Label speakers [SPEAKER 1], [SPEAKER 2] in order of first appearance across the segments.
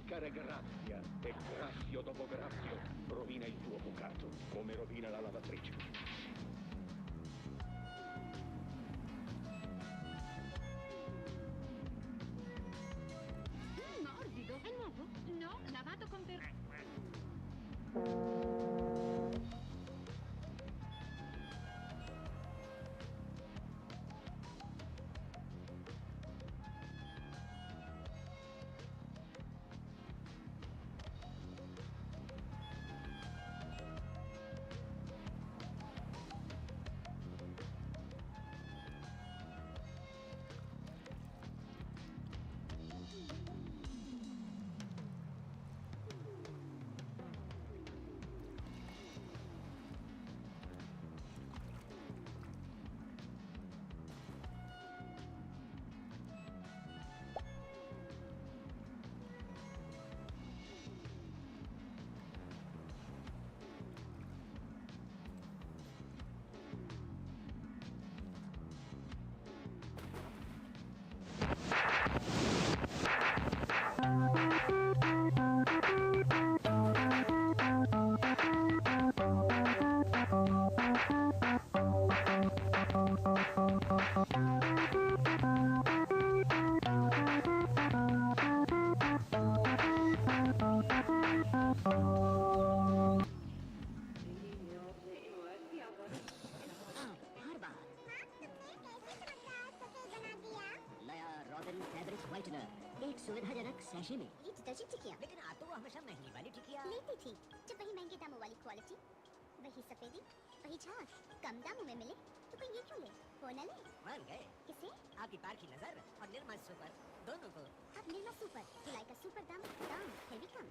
[SPEAKER 1] cercare grazia e graffio dopo graffio rovina il tuo bucato, come rovina la lavatrice.
[SPEAKER 2] Morbido. È nuovo? No, lavato con
[SPEAKER 3] एक सुविधाजनक sachet में
[SPEAKER 4] ये detergent टिकिया,
[SPEAKER 3] लेकिन आप तो वो हमेशा महंगी वाली टिकिया
[SPEAKER 4] लेती थी। जब वही महंगे दामों वाली क्वालिटी, वही सफेदी, वही झाग कम दामों में मिले तो कोई ये क्यों ले? वो न ले।
[SPEAKER 3] मान गए
[SPEAKER 4] किसे?
[SPEAKER 3] आपकी पारखी नजर और निर्मा सुपर दोनों को।
[SPEAKER 4] अब निर्मा सुपर, धुलाई का सुपर दाम है भी कम।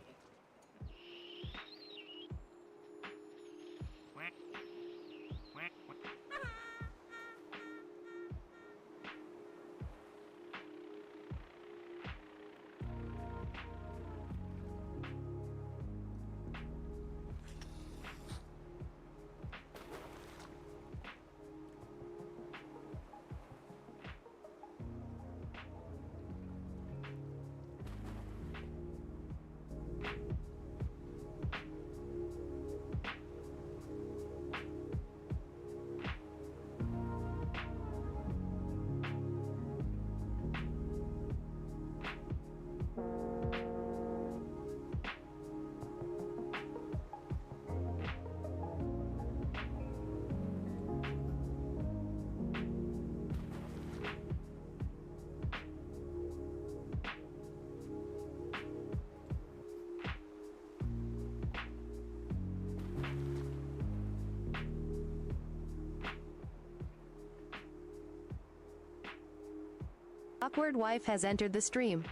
[SPEAKER 5] Awkward wife has entered the stream.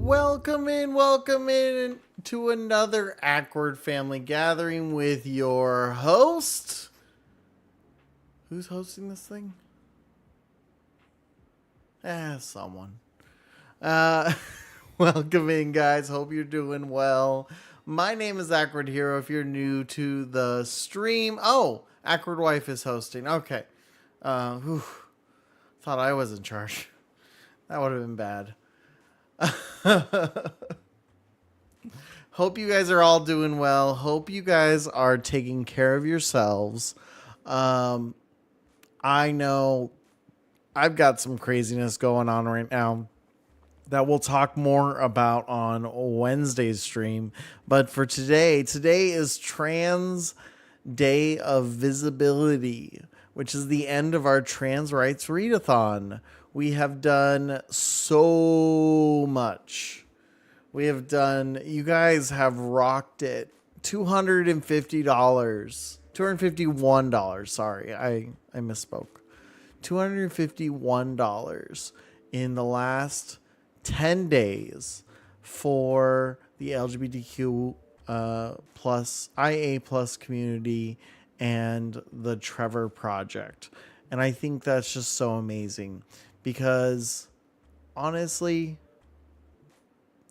[SPEAKER 6] Welcome in to another Awkward Family Gathering with your host. Who's hosting this thing? Someone. Welcome in, guys. Hope you're doing well. My name is Awkward Hero. If you're new to the stream, Awkward Wife is hosting. Okay. Thought I was in charge. That would have been bad. Hope you guys are all doing well. Hope you guys are taking care of yourselves. I know I've got some craziness going on right now that we'll talk more about on Wednesday's stream. But for today is Trans Day of Visibility, which is the end of our trans rights readathon. We have done so much. You guys have rocked it. $250. $251. Sorry, I misspoke. $251 in the last 10 days for the LGBTQ plus IA plus community and the Trevor Project. And I think that's just so amazing because honestly,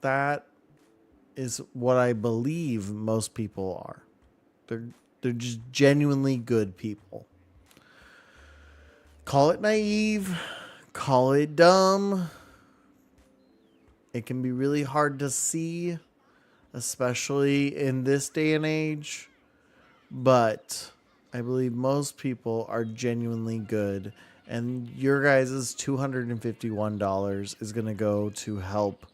[SPEAKER 6] that is what I believe most people are. They're just genuinely good people. Call it naive, call it dumb. It can be really hard to see, especially in this day and age. But I believe most people are genuinely good. And your guys' $251 is going to go to help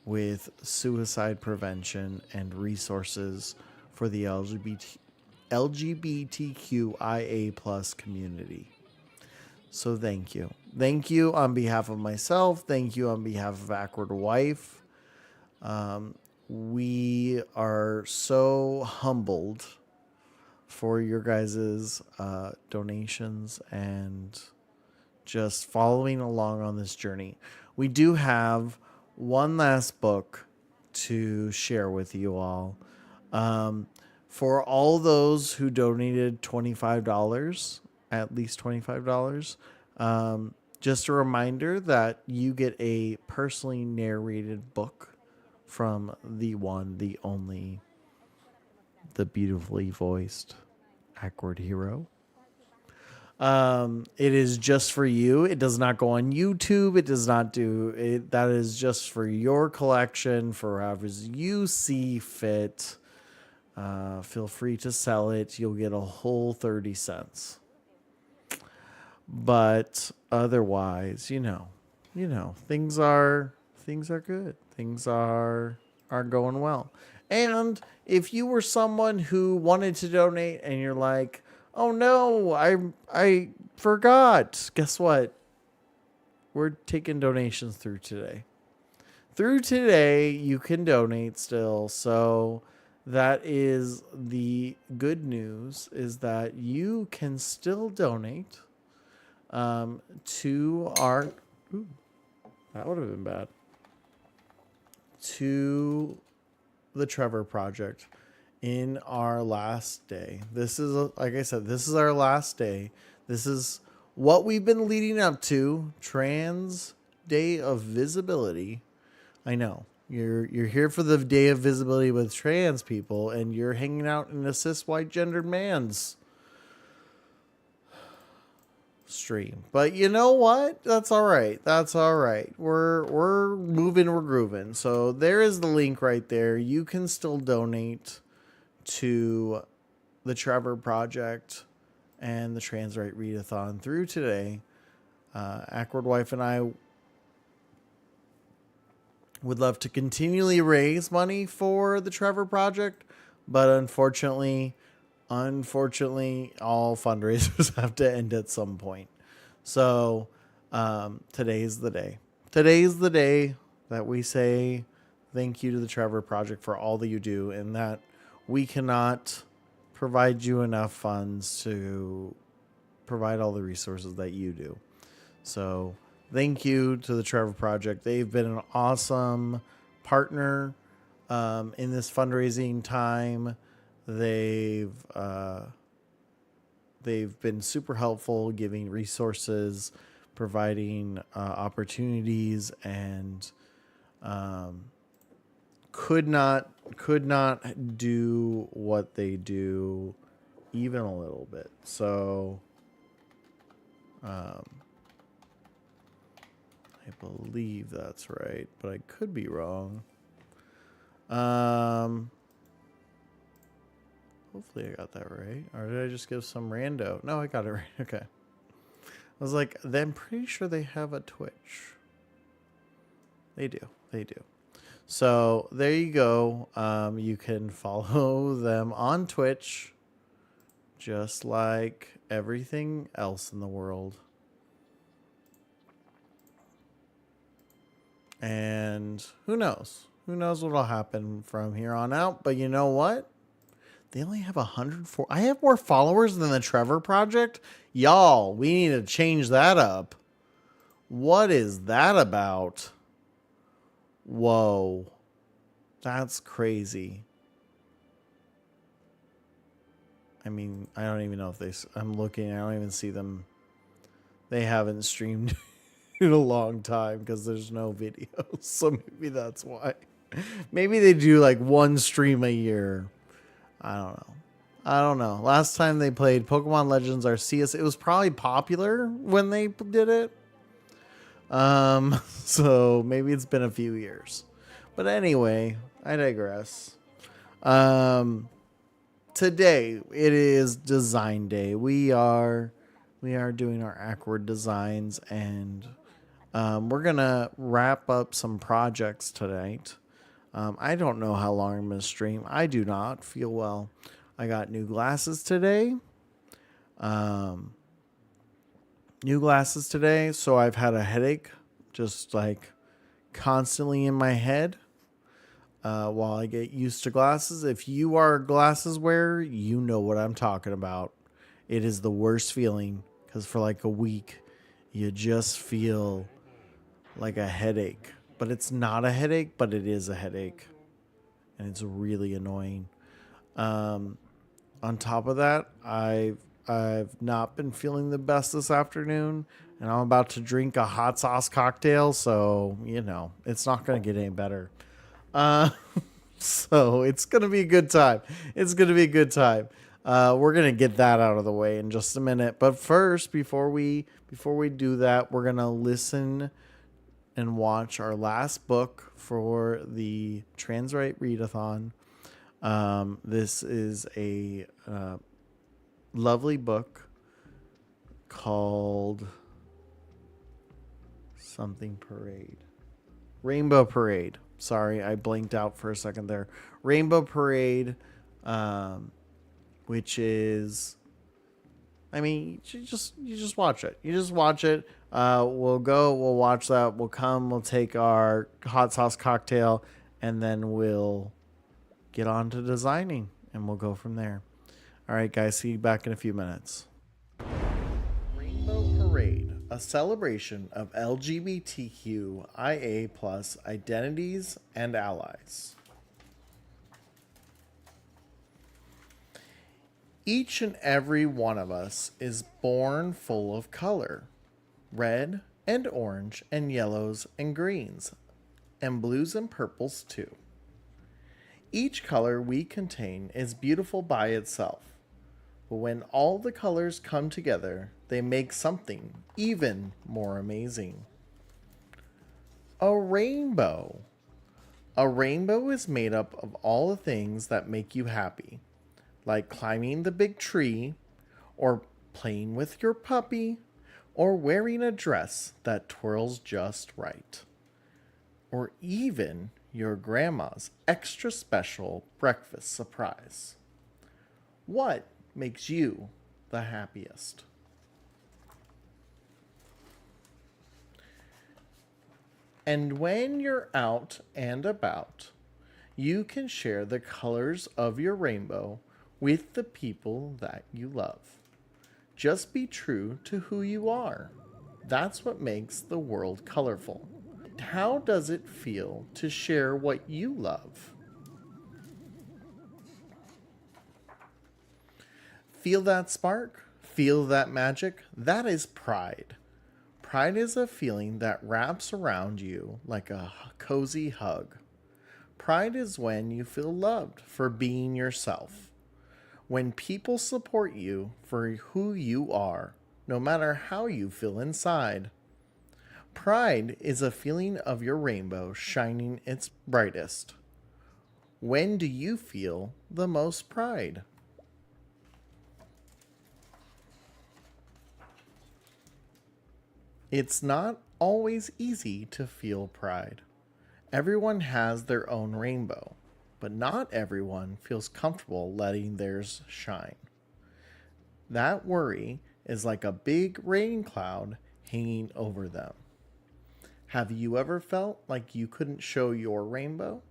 [SPEAKER 6] with suicide prevention and resources for the LGBTQIA plus community. So thank you. Thank you on behalf of myself. Thank you on behalf of Awkward Wife. We are so humbled for your guys' donations and just following along on this journey. We do have one last book to share with you all. For all those who donated $25, at least $25, just a reminder that you get a personally narrated book from the one, the only, the beautifully voiced Awkward Hero. It is just for you. It does not go on YouTube. It does not do it. That is just for your collection, for however you see fit. Feel free to sell it. You'll get a whole 30 cents. But otherwise, you know, things are good. Things are going well. And if you were someone who wanted to donate and you're like, oh no, I forgot. Guess what? We're taking donations through today. Through today, you can donate still. So that is the good news, is that you can still donate to our... Ooh, that would have been bad. To the Trevor Project in our last day. This is, like I said, this is our last day. This is what we've been leading up to. Trans Day of Visibility. I know. You're here for the Day of Visibility with trans people, and you're hanging out in a cis white gendered man's stream. But you know what? That's all right. That's all right. We're moving, we're grooving. So there is the link right there. You can still donate to the Trevor Project and the Trans Right Readathon through today. Awkward Wife and I would love to continually raise money for the Trevor Project, but unfortunately, all fundraisers have to end at some point. So today's the day. Today's the day that we say thank you to the Trevor Project for all that you do, and that we cannot provide you enough funds to provide all the resources that you do. So thank you to the Trevor Project. They've been an awesome partner in this fundraising time. They've been super helpful, giving resources, providing opportunities, and could not do what they do even a little bit. So I believe that's right, but I could be wrong. Hopefully I got that right. Or did I just give some rando? No, I got it right. Okay. was like, I'm pretty sure they have a Twitch. They do. They do. So there you go. You can follow them on Twitch, just like everything else in the world. And who knows? Who knows what'll happen from here on out? But you know what? They only have 104. I have more followers than the Trevor Project. Y'all, we need to change that up. What is that about? Whoa. That's crazy. I mean, I don't even know if they... I'm looking. I don't even see them. They haven't streamed in a long time because there's no videos. So maybe that's why. Maybe they do like one stream a year. I don't know. Last time they played Pokemon Legends Arceus, it was probably popular when they did it. So maybe it's been a few years. But anyway, I digress. Today it is design day. We are doing our awkward designs, and we're gonna wrap up some projects tonight. I don't know how long I'm gonna stream. I do not feel well. I got new glasses today. So I've had a headache, just like constantly in my head. While I get used to glasses. If you are a glasses wearer, you know what I'm talking about. It is the worst feeling because for like a week, you just feel like a headache. But it's not a headache, but it is a headache. And it's really annoying. On top of that, I've not been feeling the best this afternoon. And I'm about to drink a hot sauce cocktail. So, you know, it's not going to get any better. So it's going to be a good time. We're going to get that out of the way in just a minute. But first, before we do that, we're going to listen and watch our last book for the Transwrite Readathon. This is a lovely book called something Parade. Rainbow Parade. Sorry, I blinked out for a second there. Rainbow Parade, which is, I mean, you just watch it. We'll watch that. We'll take our hot sauce cocktail, and then we'll get on to designing, and we'll go from there. All right, guys, see you back in a few minutes. Rainbow Parade, a celebration of LGBTQIA+ identities and allies. Each and every one of us is born full of color. Red and orange and yellows and greens, and blues and purples too. Each color we contain is beautiful by itself. But when all the colors come together, they make something even more amazing. A rainbow. A rainbow is made up of all the things that make you happy, like climbing the big tree, or playing with your puppy, or wearing a dress that twirls just right, or even your grandma's extra special breakfast surprise. What makes you the happiest? And when you're out and about, you can share the colors of your rainbow with the people that you love. Just be true to who you are. That's what makes the world colorful. How does it feel to share what you love? Feel that spark? Feel that magic? That is pride. Pride is a feeling that wraps around you like a cozy hug. Pride is when you feel loved for being yourself. When people support you for who you are, no matter how you feel inside. Pride is a feeling of your rainbow shining its brightest. When do you feel the most pride? It's not always easy to feel pride. Everyone has their own rainbow, but not everyone feels comfortable letting theirs shine. That worry is like a big rain cloud hanging over them. Have you ever felt like you couldn't show your rainbow?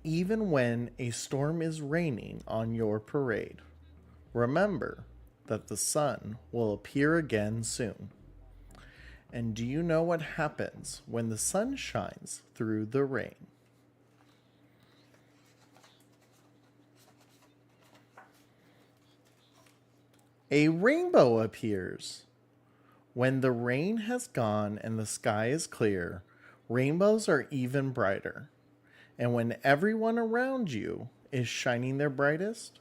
[SPEAKER 6] Even when a storm is raining on your parade, remember that the sun will appear again soon. And do you know what happens when the sun shines through the rain? A rainbow appears. When the rain has gone and the sky is clear, rainbows are even brighter. And when everyone around you is shining their brightest,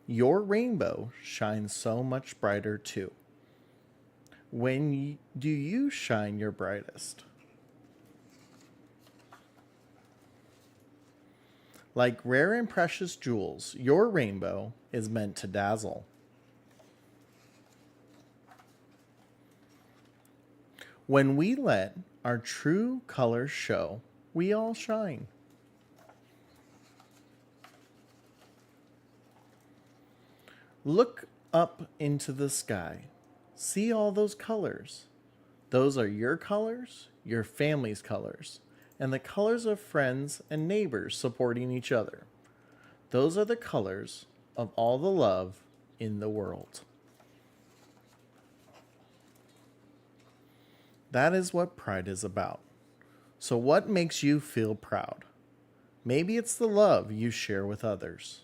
[SPEAKER 6] your rainbow shines so much brighter too. When do you shine your brightest? Like rare and precious jewels, your rainbow is meant to dazzle. When we let our true colors show, we all shine. Look up into the sky. See all those colors. Those are your colors, your family's colors, and the colors of friends and neighbors supporting each other. Those are the colors of all the love in the world. That is what pride is about. So what makes you feel proud? Maybe it's the love you share with others.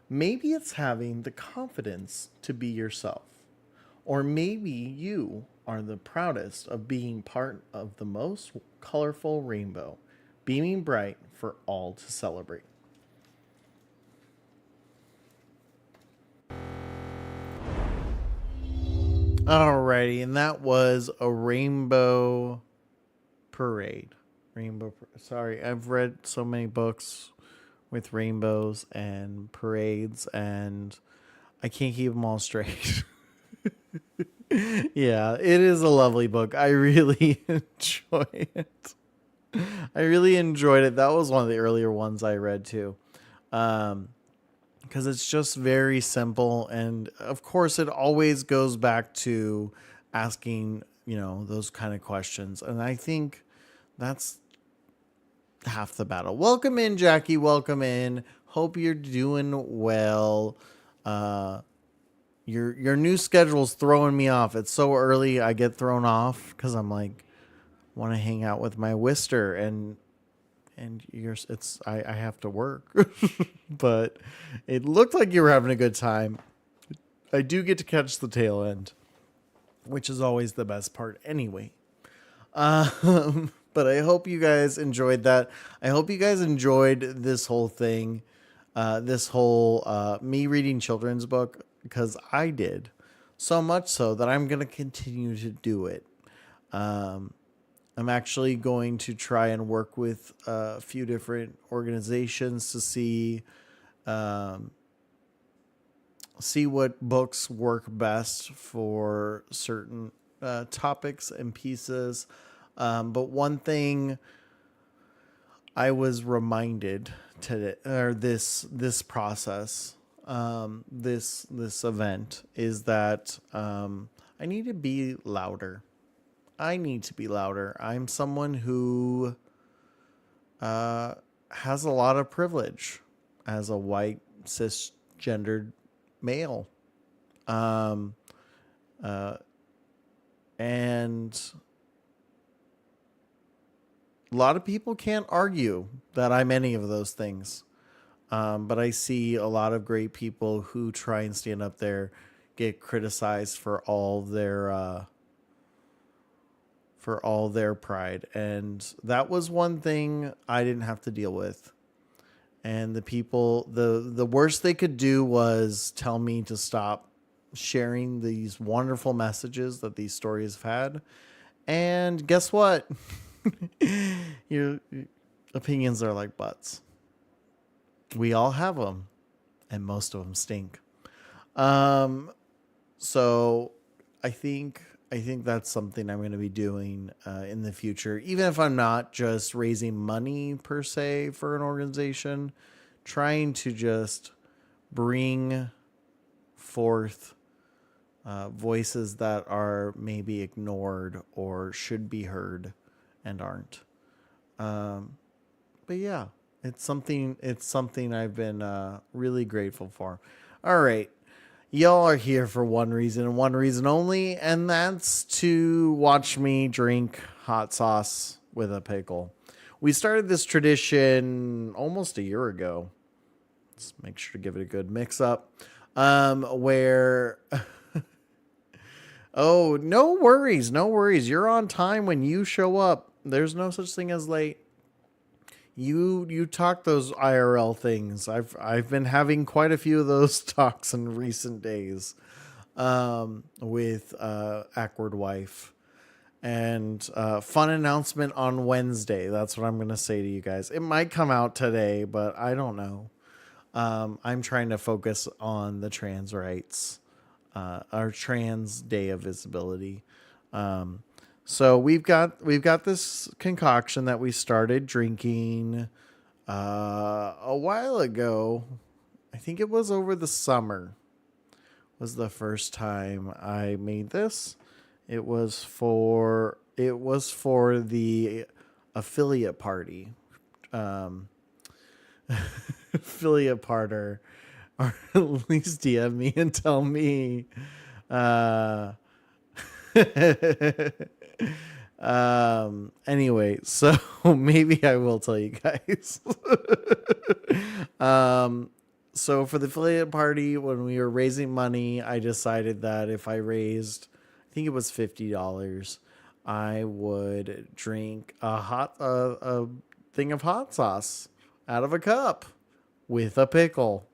[SPEAKER 6] Maybe it's having the confidence to be yourself. Or maybe you are the proudest of being part of the most colorful rainbow, beaming bright for all to celebrate. Alrighty, and that was a rainbow parade. Sorry, I've read so many books with rainbows and parades, and I can't keep them all straight. Yeah, it is a lovely book. I really enjoy it. I really enjoyed it. That was one of the earlier ones I read too. Because it's just very simple, and of course it always goes back to asking, those kind of questions, and I think that's half the battle. Welcome in, Jackie. Welcome in. Hope you're doing well. Your new schedule's throwing me off. It's so early, I get thrown off because I'm like, want to hang out with my Wister, and I have to work. But it looked like you were having a good time. I do get to catch the tail end, which is always the best part anyway. But I hope you guys enjoyed that. I hope you guys enjoyed this whole thing, this whole me reading children's book, because I did. So much so that I'm going to continue to do it. I'm actually going to try and work with a few different organizations to see what books work best for certain topics and pieces. But one thing I was reminded today, or this process, this event, is that I need to be louder. I'm someone who has a lot of privilege as a white cisgendered male. And a lot of people can't argue that I'm any of those things. But I see a lot of great people who try and stand up there, get criticized for all their pride. And that was one thing I didn't have to deal with. And the people, the worst they could do was tell me to stop sharing these wonderful messages that these stories have had. And guess what? Your opinions are like butts. We all have them, and most of them stink. So I think that's something I'm going to be doing in the future, even if I'm not just raising money per se for an organization, trying to just bring forth voices that are maybe ignored or should be heard and aren't. But yeah, it's something I've been really grateful for. All right. Y'all are here for one reason and one reason only, and that's to watch me drink hot sauce with a pickle. We started this tradition almost a year ago. Let's make sure to give it a good mix up. Where oh, no worries. You're on time when you show up. There's no such thing as late. You talk those IRL things. I've been having quite a few of those talks in recent days with Awkward Wife. And fun announcement on Wednesday. That's what I'm going to say to you guys. It might come out today, but I don't know. I'm trying to focus on the trans rights, our trans day of visibility. So we've got this concoction that we started drinking a while ago. I think it was over the summer was the first time I made this. It was for the affiliate party. Affiliate partner, or at least DM me and tell me. Anyway, so maybe I will tell you guys. So for the affiliate party, when we were raising money, I decided that if I raised, I think it was $50, I would drink a thing of hot sauce out of a cup with a pickle.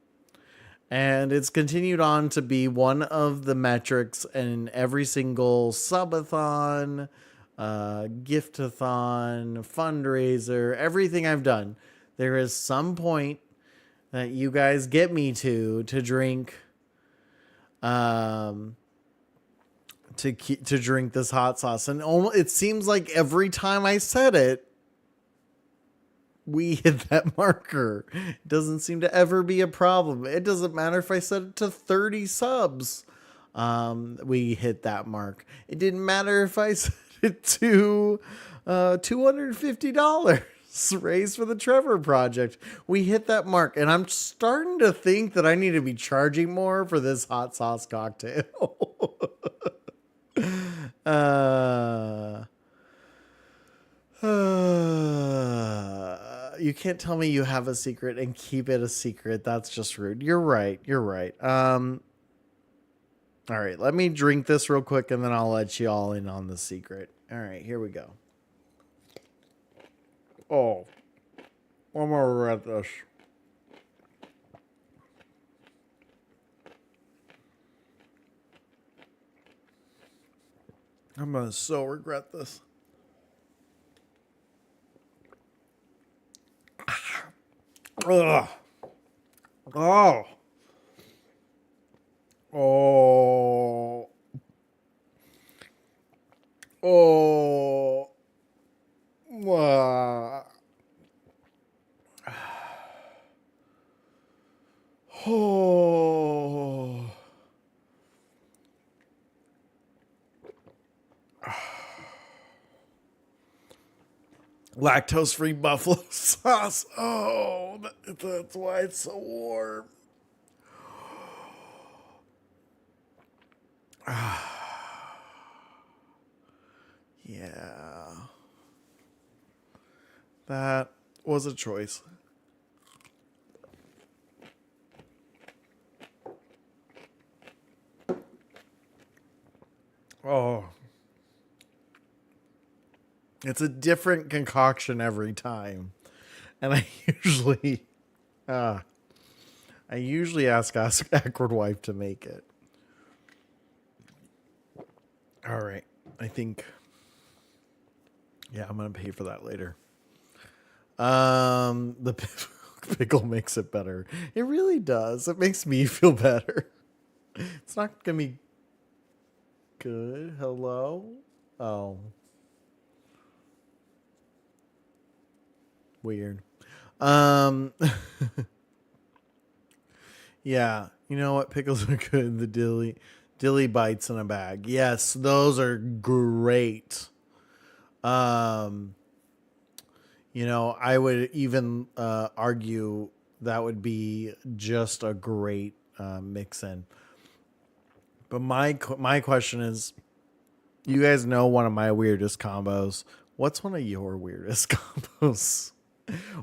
[SPEAKER 6] And it's continued on to be one of the metrics in every single subathon, giftathon, fundraiser, everything I've done. There is some point that you guys get me to drink, to drink this hot sauce. And it seems like every time I said it, we hit that marker. It doesn't seem to ever be a problem. It doesn't matter if I set it to 30 subs. We hit that mark. It didn't matter if I set it to $250 raised for the Trevor Project. We hit that mark. And I'm starting to think that I need to be charging more for this hot sauce cocktail. You can't tell me you have a secret and keep it a secret. That's just rude. You're right. All right, let me drink this real quick and then I'll let you all in on the secret. All right, here we go. Oh, I'm gonna regret this. I'm gonna so regret this. Ugh. Oh. Oh. Oh. Oh. Lactose-free buffalo sauce. Oh, that's why it's so warm. Yeah. That was a choice. Oh. It's a different concoction every time. And I usually ask Awkward Wife to make it. All right. I think, yeah, I'm going to pay for that later. The pickle makes it better. It really does. It makes me feel better. It's not gonna be good. Hello? Oh. Weird. Um Yeah, you know what? Pickles are good. The dilly bites in a bag. Yes, those are great. Um I would even argue that would be just a great mix in. But my question is, you guys know one of my weirdest combos. What's one of your weirdest combos?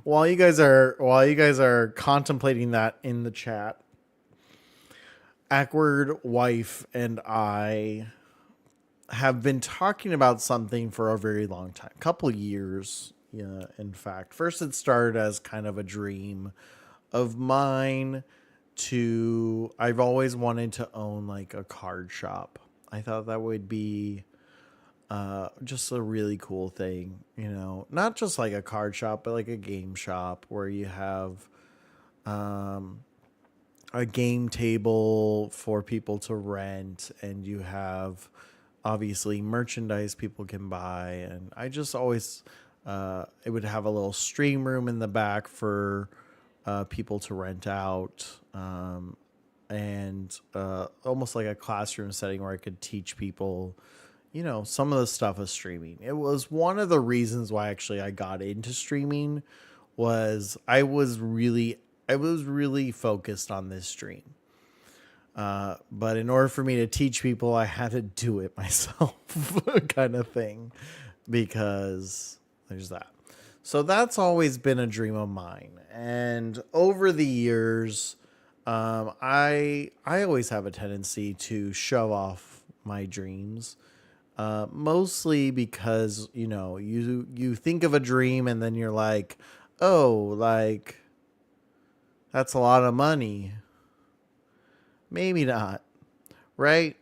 [SPEAKER 6] While you guys are contemplating that in the chat, Awkward Wife and I have been talking about something for a very long time, couple years. Yeah, in fact, first it started as kind of a dream of mine. I've always wanted to own like a card shop. I thought that would be just a really cool thing, not just like a card shop, but like a game shop where you have a game table for people to rent, and you have obviously merchandise people can buy. And I just always, it would have a little stream room in the back for people to rent out, and almost like a classroom setting where I could teach people, some of the stuff of streaming. It was one of the reasons why actually I got into streaming. Was I was really focused on this stream. But in order for me to teach people, I had to do it myself kind of thing, because there's that. So that's always been a dream of mine. And over the years, I always have a tendency to shove off my dreams. Mostly because, you think of a dream and then you're like, oh, like, that's a lot of money. Maybe not. Right?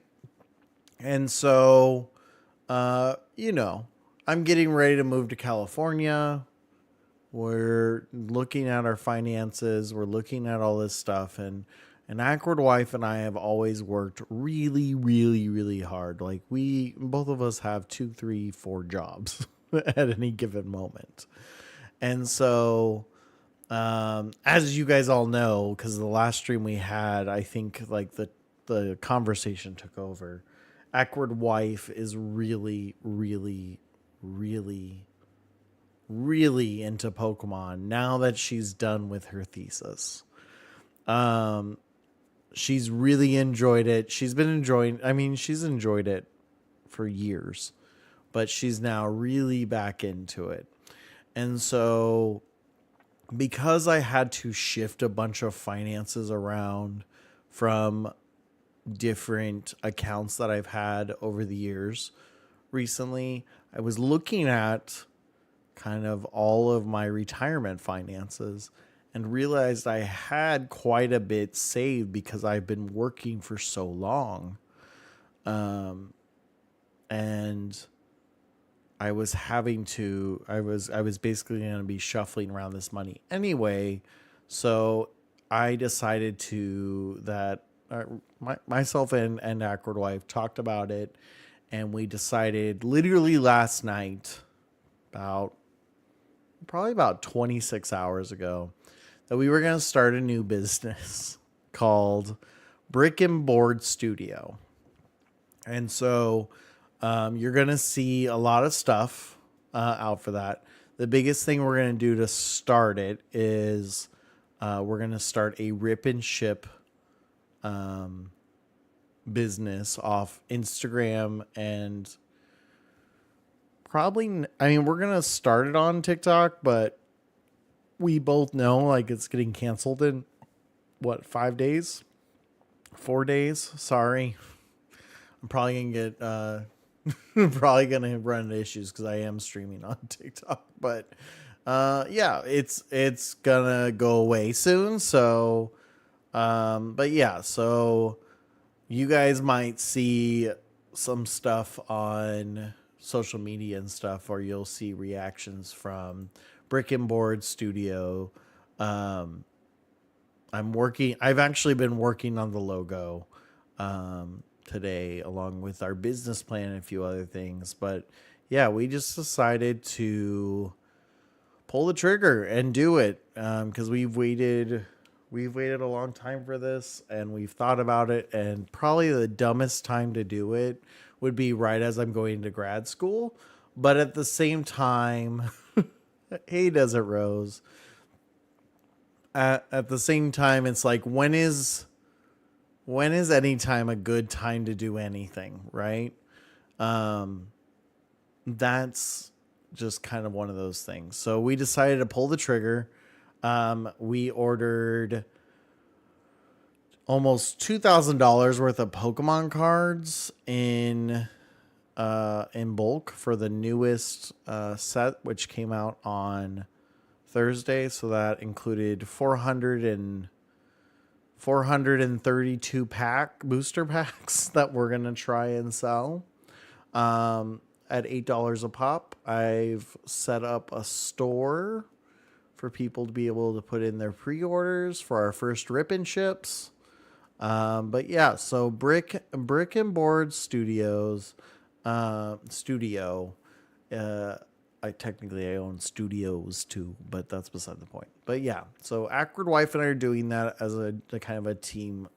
[SPEAKER 6] And so, I'm getting ready to move to California. We're looking at our finances. We're looking at all this stuff. And an Awkward Wife and I have always worked really, really, really hard. Like both of us have 2, 3, 4 jobs at any given moment. And so, as you guys all know, because the last stream we had, I think like the conversation took over. Awkward Wife is really, really, really, really into Pokemon now that she's done with her thesis. She's really enjoyed it. She's enjoyed it for years, but she's now really back into it. And so, because I had to shift a bunch of finances around from different accounts that I've had over the years, recently, I was looking at kind of all of my retirement finances and realized I had quite a bit saved because I've been working for so long. And I was basically going to be shuffling around this money anyway. So I decided myself and Awkward Wife talked about it, and we decided literally last night, probably about 26 hours ago, that we were going to start a new business called Brick and Board Studio. And so you're going to see a lot of stuff out for that. The biggest thing we're going to do to start it is we're going to start a rip and ship business off Instagram, and probably, we're going to start it on TikTok, but we both know like it's getting canceled in 5 days, 4 days. Sorry. I'm probably going to get, probably going to run into issues because I am streaming on TikTok, but yeah, it's going to go away soon. So, but yeah, so you guys might see some stuff on social media and stuff, or you'll see reactions from Brick and Board Studio. I've actually been working on the logo. today, along with our business plan and a few other things. But yeah, we just decided to pull the trigger and do it, because we've waited a long time for this, and we've thought about it, and probably the dumbest time to do it would be right as I'm going to grad school. But at the same time, hey, Desert Rose. At the same time, it's like, when is any time a good time to do anything, right? That's just kind of one of those things. So we decided to pull the trigger. We ordered almost $2,000 worth of Pokemon cards in bulk for the newest set, which came out on Thursday. So that included 432 booster packs that we're going to try and sell at $8 a pop. I've set up a store for people to be able to put in their pre-orders for our first rip and ships. But yeah, so Brick and Board Studios, studio. I own studios too, but that's beside the point. But yeah, so Awkward Wife and I are doing that as a kind of a team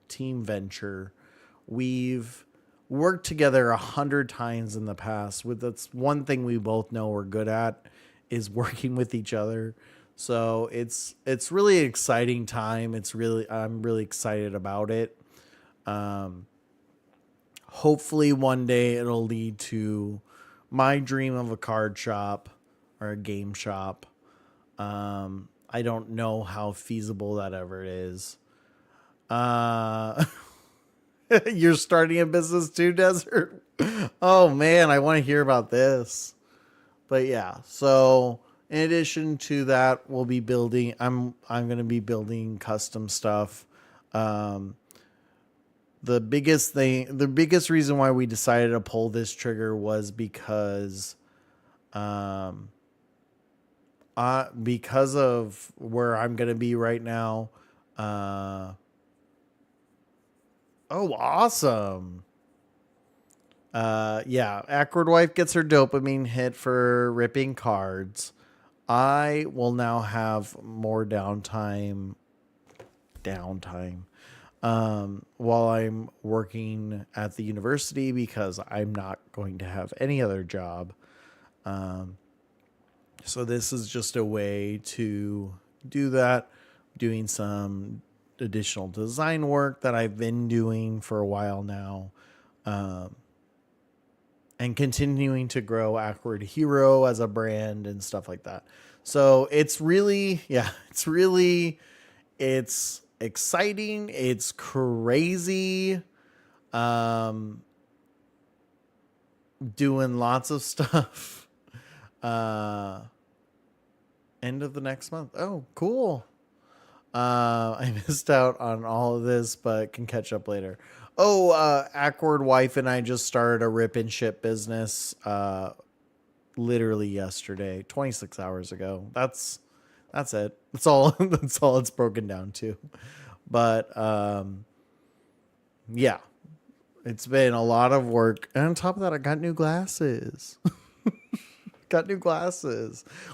[SPEAKER 6] venture. We've worked together 100 times in the past. That's one thing we both know we're good at, is working with each other. So it's really an exciting time. I'm really excited about it. Hopefully one day it'll lead to my dream of a card shop or a game shop. I don't know how feasible that ever is. You're starting a business too, Desert? Oh man, I want to hear about this. But yeah, so in addition to that, I'm going to be building custom stuff. The biggest reason why we decided to pull this trigger was because of where I'm going to be right now. Oh, awesome. Yeah, Awkward Wife gets her dopamine hit for ripping cards. I will now have more downtime while I'm working at the university, because I'm not going to have any other job. So this is just a way to do that, doing some additional design work that I've been doing for a while now, and continuing to grow Awkward Hero as a brand and stuff like that. So it's exciting. It's crazy. Doing lots of stuff. End of the next month. Oh, cool. I missed out on all of this, but can catch up later. Oh, Awkward Wife and I just started a rip and ship business, literally yesterday, 26 hours ago. That's it. That's all. That's all it's broken down to. But, yeah, it's been a lot of work. And on top of that, I got new glasses.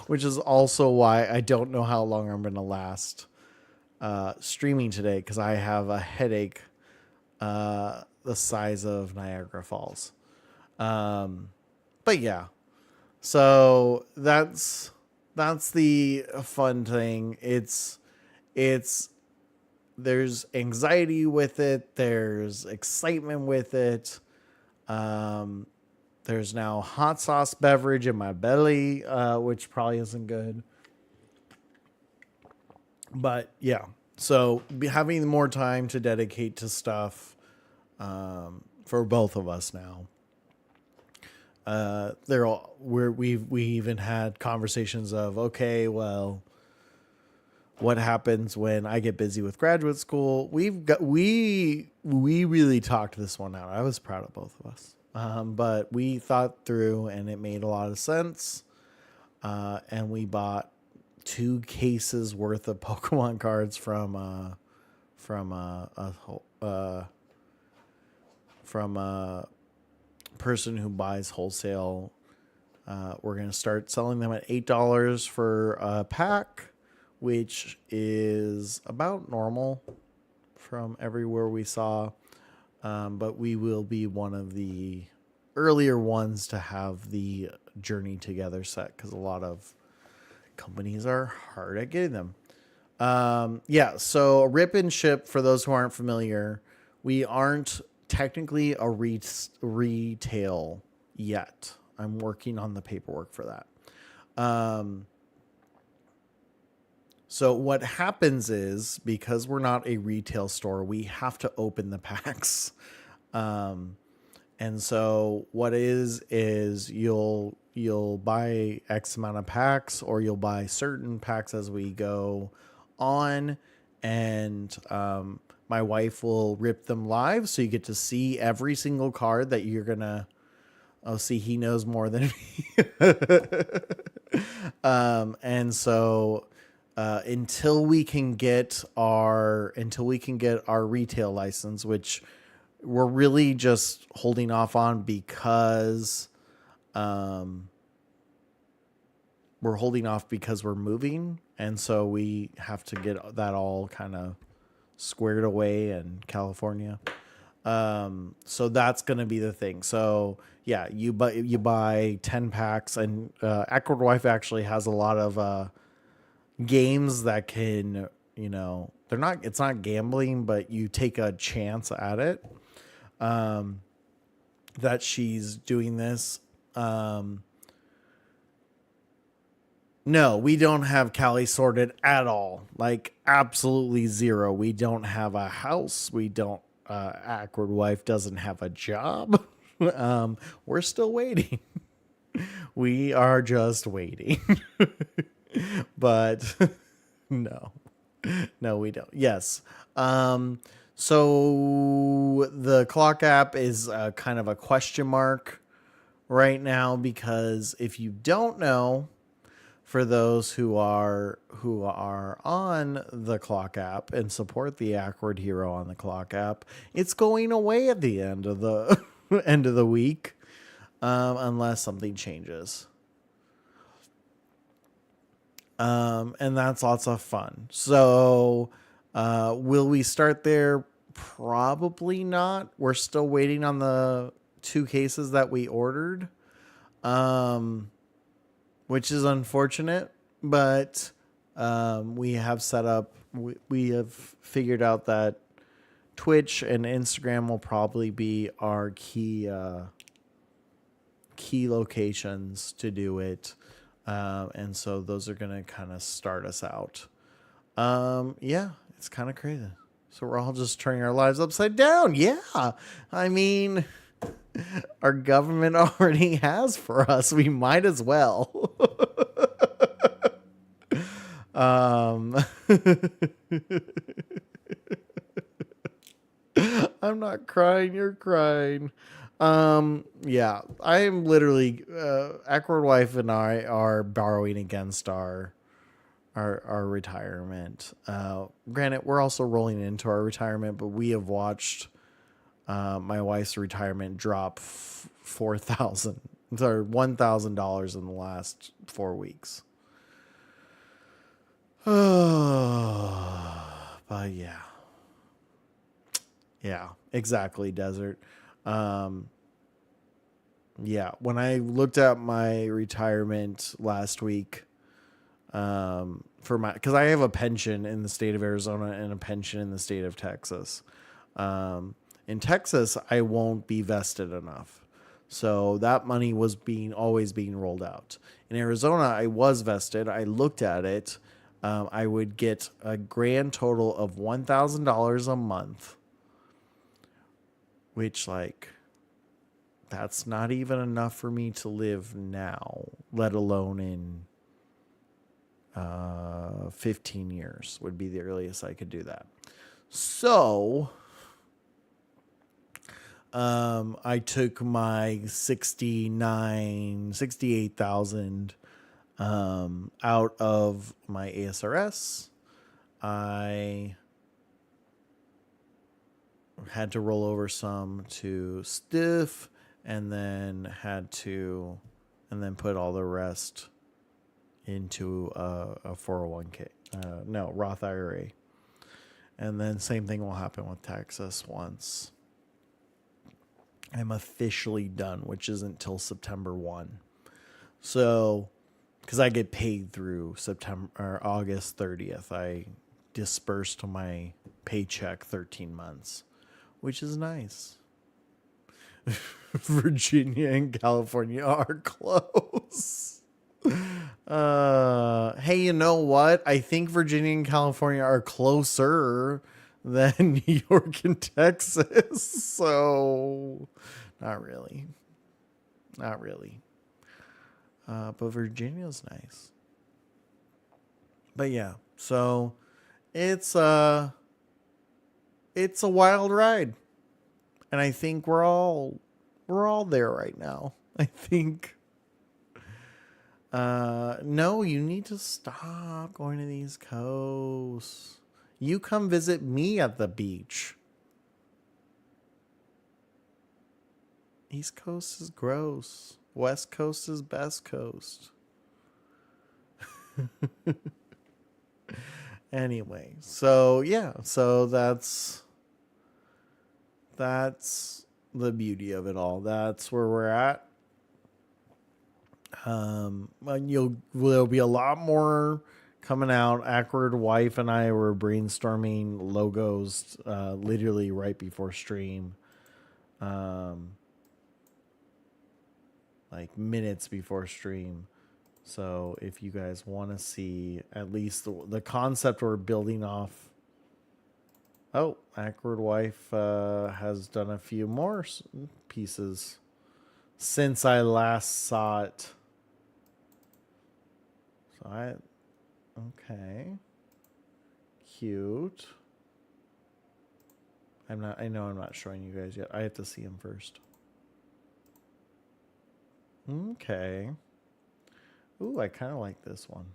[SPEAKER 6] Which is also why I don't know how long I'm going to last streaming today, because I have a headache the size of Niagara Falls. But yeah, so that's the fun thing. There's anxiety with it. There's excitement with it. There's now hot sauce beverage in my belly, which probably isn't good. But yeah, so having more time to dedicate to stuff for both of us now. We even had conversations of, okay, well, what happens when I get busy with graduate school? We really talked this one out. I was proud of both of us. But we thought through, and it made a lot of sense. And we bought 2 cases worth of Pokemon cards from from a person who buys wholesale. We're going to start selling them at $8 for a pack, which is about normal from everywhere we saw. But we will be one of the earlier ones to have the Journey Together set because a lot of companies are hard at getting them. So rip and ship, for those who aren't familiar, we aren't technically a retail yet. I'm working on the paperwork for that. So what happens is, because we're not a retail store, we have to open the packs. And so what is you'll buy X amount of packs, or you'll buy certain packs as we go on. And my wife will rip them live, so you get to see every single card that you're going to... Oh, see, he knows more than me. And so... until we can get our retail license, which we're really just holding off on because we're moving, and so we have to get that all kind of squared away in California. So that's going to be the thing. So yeah, you buy 10 packs, and Addquote Wife actually has a lot of games that can, it's not gambling, but you take a chance at it. That she's doing this. No, we don't have Cali sorted at all. Like, absolutely zero. We don't have a house. We don't, Addquote Wife doesn't have a job. We're still waiting. We are just waiting. But no, we don't. Yes. So the clock app is kind of a question mark right now, because if you don't know, for those who are on the clock app and support the Awkward Hero on the clock app, it's going away at the end of the end of the week, unless something changes. And that's lots of fun. So, will we start there? Probably not. We're still waiting on the 2 cases that we ordered, which is unfortunate, but, we have set up, we have figured out that Twitch and Instagram will probably be our key locations to do it. And so those are going to kind of start us out. Yeah, it's kind of crazy. So we're all just turning our lives upside down. Yeah. I mean, our government already has for us. We might as well. I'm not crying. You're crying. Yeah, I am literally, Awkward Wife and I are borrowing against our retirement. Granted, we're also rolling into our retirement, but we have watched, my wife's retirement drop $1,000 in the last 4 weeks. But yeah, exactly. Desert. Yeah, when I looked at my retirement last week, because I have a pension in the state of Arizona and a pension in the state of Texas. In Texas, I won't be vested enough. So that money was always being rolled out. In Arizona, I was vested. I looked at it. I would get a grand total of $1,000 a month, which, that's not even enough for me to live now, let alone in 15 years would be the earliest I could do that. So I took my 68,000 out of my ASRS. I had to roll over some to stiff, and then put all the rest into a 401k. No, Roth IRA. And then same thing will happen with Texas once I'm officially done, which isn't till September 1. So, because I get paid through September or August 30th, I dispersed my paycheck 13 months, which is nice. Virginia and California are close. Hey, you know what? I think Virginia and California are closer than New York and Texas. So, not really. Not really. But Virginia's nice. But yeah, so it's a wild ride. And I think we're all there right now. I think no, you need to stop going to the East Coast. You come visit me at the beach. East Coast is gross. West Coast is best coast. Anyway, so yeah, so that's the beauty of it all. That's where we're at. And there'll be a lot more coming out. Awkward Wife and I were brainstorming logos literally right before stream. Like minutes before stream. So if you guys want to see at least the concept we're building off. Oh, Awkward Wife has done a few more pieces since I last saw it. So okay. Cute. I know I'm not showing you guys yet. I have to see him first. Okay. Ooh, I kind of like this one.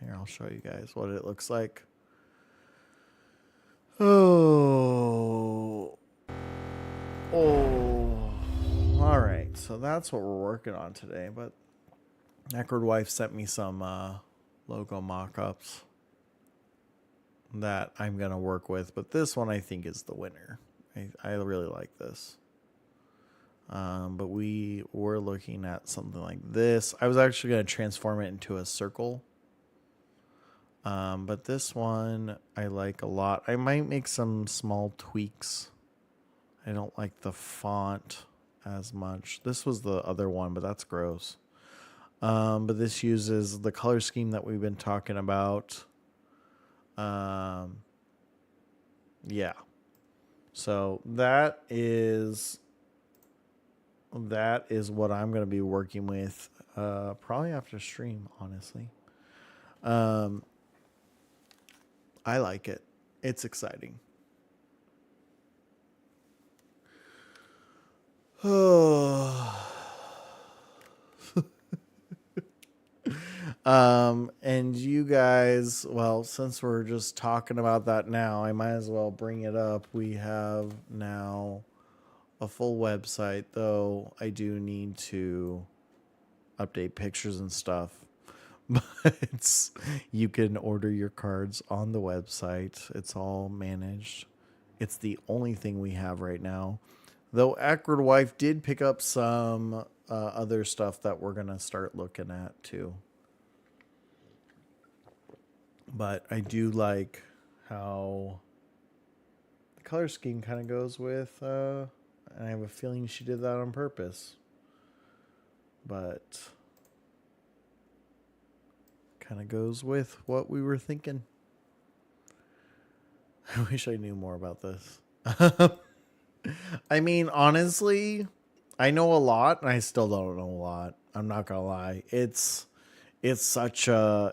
[SPEAKER 6] Here, I'll show you guys what it looks like. Oh. All right. So that's what we're working on today. But Awkward Wife sent me some logo mock-ups that I'm going to work with. But this one I think is the winner. I really like this. But we were looking at something like this. I was actually going to transform it into a circle. But this one I like a lot. I might make some small tweaks. I don't like the font as much. This was the other one, but that's gross. But this uses the color scheme that we've been talking about. Yeah. So that is what I'm going to be working with probably after stream, honestly. I like it. It's exciting. And you guys, well, since we're just talking about that now, I might as well bring it up. We have now a full website, though I do need to update pictures and stuff. But you can order your cards on the website. It's all managed. It's the only thing we have right now. Though Awkward Wife did pick up some other stuff that we're going to start looking at too. But I do like how the color scheme kind of goes with, and I have a feeling she did that on purpose. But kind of goes with what we were thinking. I wish I knew more about this. I mean, honestly, I know a lot, and I still don't know a lot. I'm not gonna lie. It's such a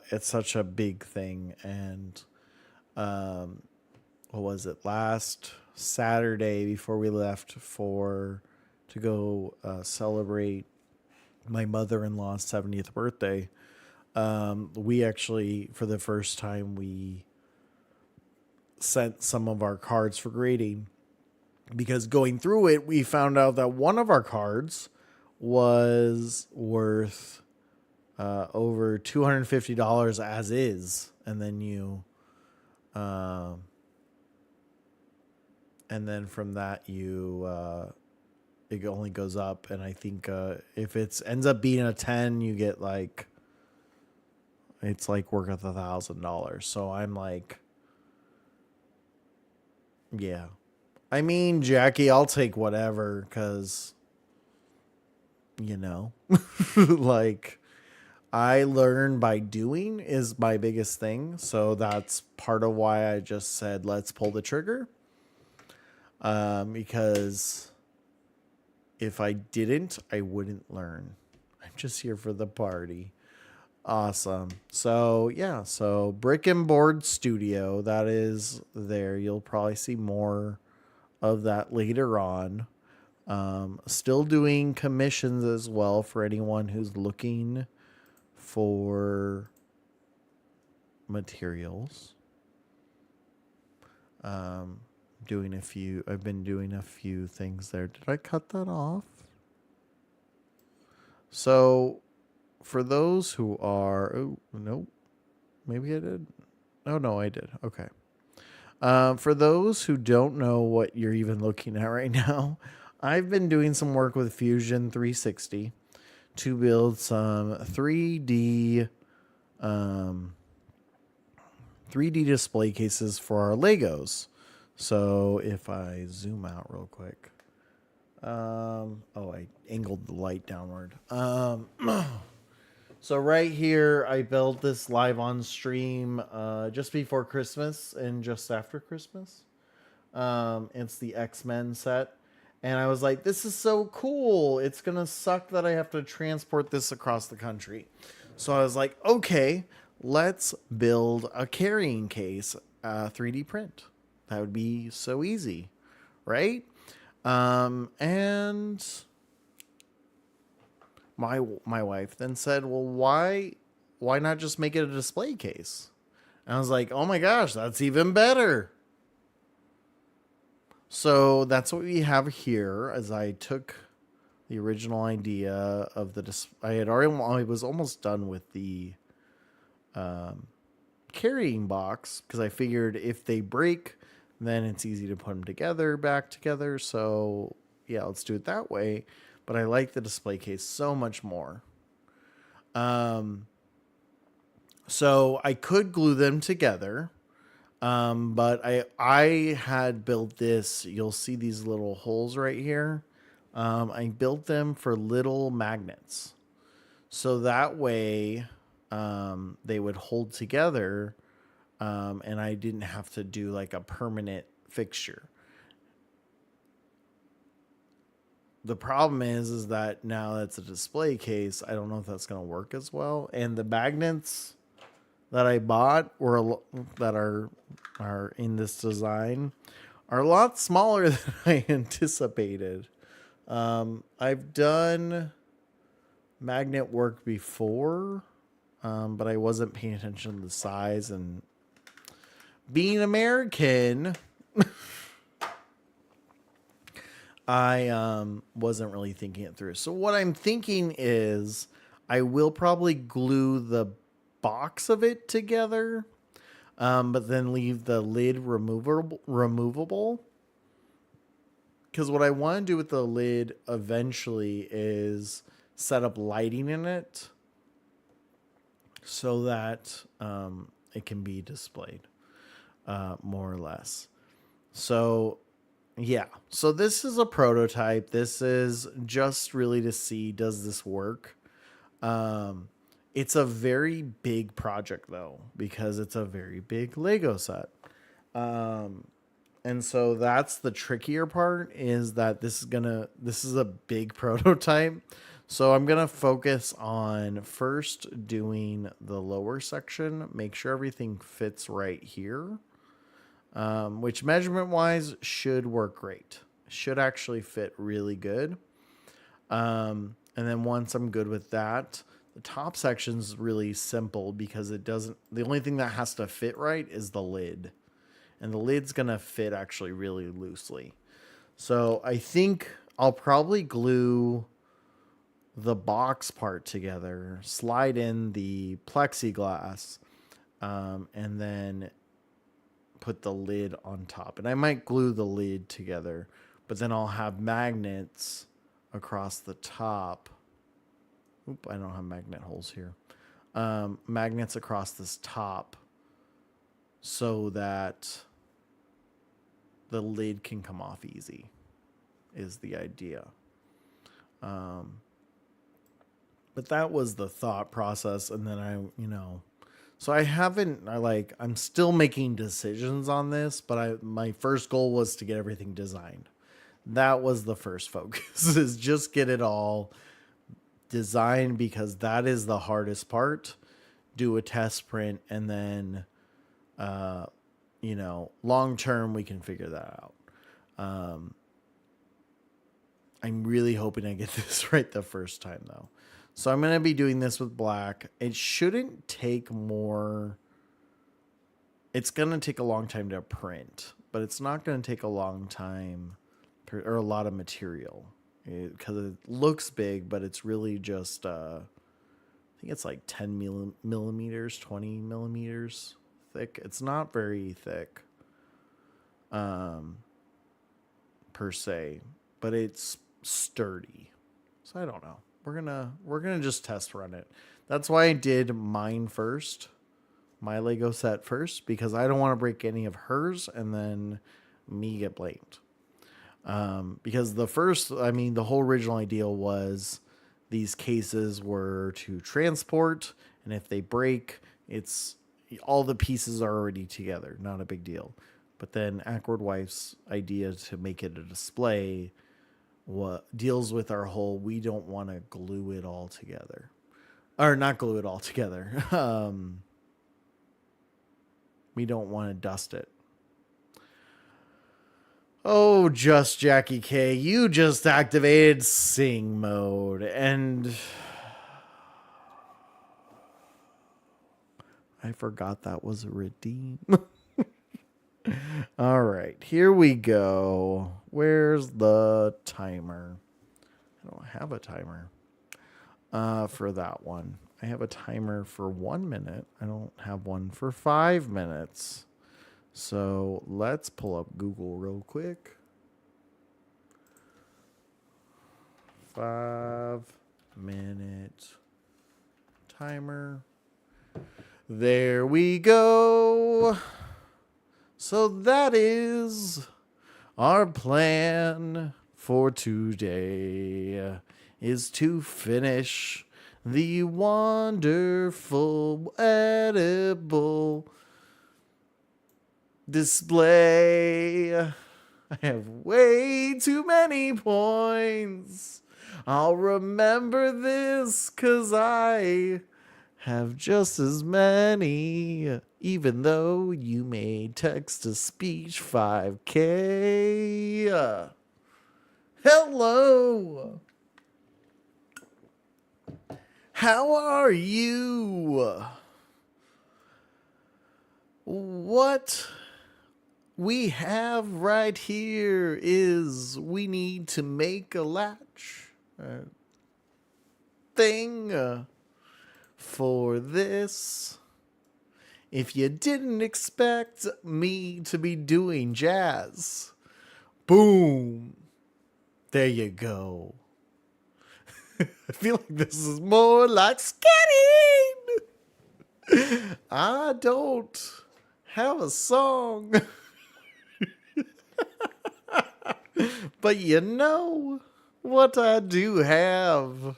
[SPEAKER 6] big thing, and what was it, last Saturday before we left to go celebrate my mother-in-law's 70th birthday. We actually, for the first time, we sent some of our cards for grading because going through it, we found out that one of our cards was worth over $250 as is, and then and then from that it only goes up, and I think if it ends up being a 10, you get like it's like worth $1,000. So I'm like, yeah. I mean, Jackie, I'll take whatever, because, like, I learn by doing is my biggest thing. So that's part of why I just said, let's pull the trigger. Because if I didn't, I wouldn't learn. I'm just here for the party. Awesome. So, yeah. So, Brick and Board Studio, that is there. You'll probably see more of that later on. Still doing commissions as well for anyone who's looking for materials. I've been doing a few things there. Did I cut that off? So for those who are, oh, nope, maybe I did. Oh no, I did. Okay. For those who don't know what you're even looking at right now, I've been doing some work with Fusion 360 to build some 3D display cases for our Legos. So if I zoom out real quick, I angled the light downward. So right here, I built this live on stream just before Christmas and just after Christmas. It's the X-Men set. And I was like, this is so cool. It's going to suck that I have to transport this across the country. So I was like, okay, let's build a carrying case 3D print. That would be so easy, right? And my wife then said, well, why not just make it a display case? And I was like, oh my gosh, that's even better. So that's what we have here. As I took the original idea of I was almost done with the carrying box, because I figured if they break, then it's easy to put them back together. So yeah, let's do it that way. But I like the display case so much more. So I could glue them together. But I had built this. You'll see these little holes right here. I built them for little magnets. So that way, they would hold together. And I didn't have to do like a permanent fixture. The problem is that now that's a display case. I don't know if that's going to work as well. And the magnets that I bought that are in this design are a lot smaller than I anticipated. I've done magnet work before, but I wasn't paying attention to the size, and being American, I wasn't really thinking it through. So what I'm thinking is I will probably glue the box of it together, but then leave the lid removable. Because what I want to do with the lid eventually is set up lighting in it so that it can be displayed, more or less. So yeah, so this is a prototype. This is just really to see, does this work? It's a very big project though, because it's a very big Lego set. And so that's the trickier part, is that this is a big prototype. So I'm going to focus on first doing the lower section, make sure everything fits right here. Which measurement wise should work great. Should actually fit really good. And then once I'm good with that, the top section is really simple, because the only thing that has to fit right is the lid. And the lid's going to fit actually really loosely. So I think I'll probably glue the box part together, slide in the plexiglass, and then put the lid on top. And I might glue the lid together, but then I'll have magnets across the top. Oop, I don't have magnet holes here. Magnets across this top so that the lid can come off easy is the idea. But that was the thought process. And then so I'm still making decisions on this, but my first goal was to get everything designed. That was the first focus, is just get it all designed, because that is the hardest part. Do a test print, and then, long term, we can figure that out. I'm really hoping I get this right the first time, though. So I'm going to be doing this with black. It shouldn't take more. It's going to take a long time to print, but it's not going to take a long time or a lot of material, because it looks big, but it's really just, I think it's like 10 millimeters, 20 millimeters thick. It's not very thick, per se, but it's sturdy. So I don't know. We're gonna just test run it. That's why I did mine first, my Lego set first, because I don't want to break any of hers and then me get blamed. Because the whole original idea was these cases were to transport, and if they break, all the pieces are already together, not a big deal. But then Awkward Wife's idea to make it a display deals with our whole, we don't want to glue it all together. Or not glue it all together. We don't want to dust it. Oh, just Jackie K, you just activated sing mode, and I forgot that was a redeem. All right, here we go. Where's the timer? I don't have a timer for that one. I have a timer for 1 minute. I don't have one for 5 minutes. So let's pull up Google real quick. 5-minute timer. There we go. So that is our plan for today, is to finish the wonderful edible display. I have way too many points. I'll remember this, 'cause I have just as many, even though you made text-to-speech 5K. Hello. How are you? What we have right here is we need to make a latch thing for this. If you didn't expect me to be doing jazz, boom, there you go. I feel like this is more like scatting. I don't have a song. But you know what I do have?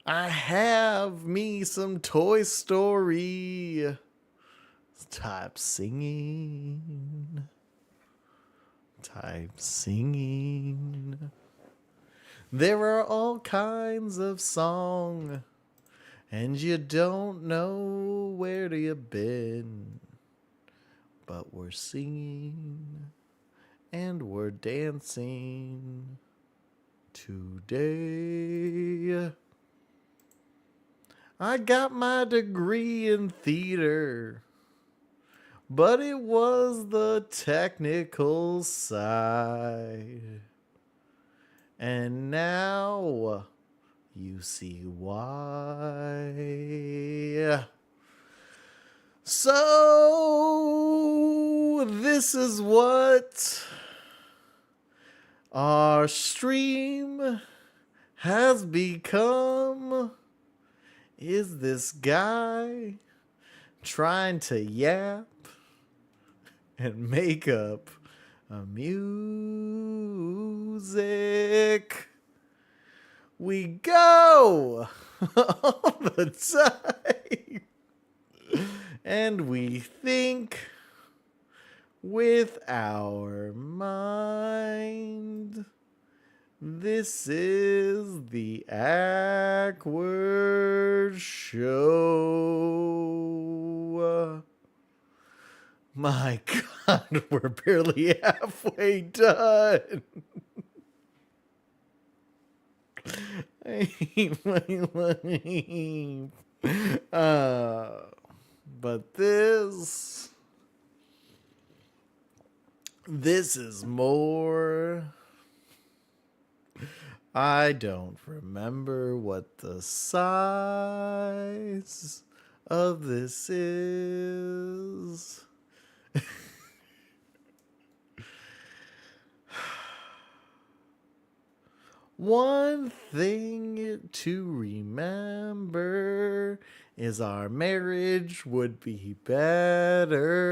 [SPEAKER 6] I have me some Toy Story type singing. There are all kinds of song, and you don't know where you've been. But we're singing and we're dancing today. I got my degree in theater, but it was the technical side. And now you see why. So, this is what our stream has become. Is this guy trying to yap and make up a music? We go all the time. And we think with our mind. This is the Awkward Show. My God, we're barely halfway done. I hate my life. But this is more. I don't remember what the size of this is. One thing to remember is our marriage would be better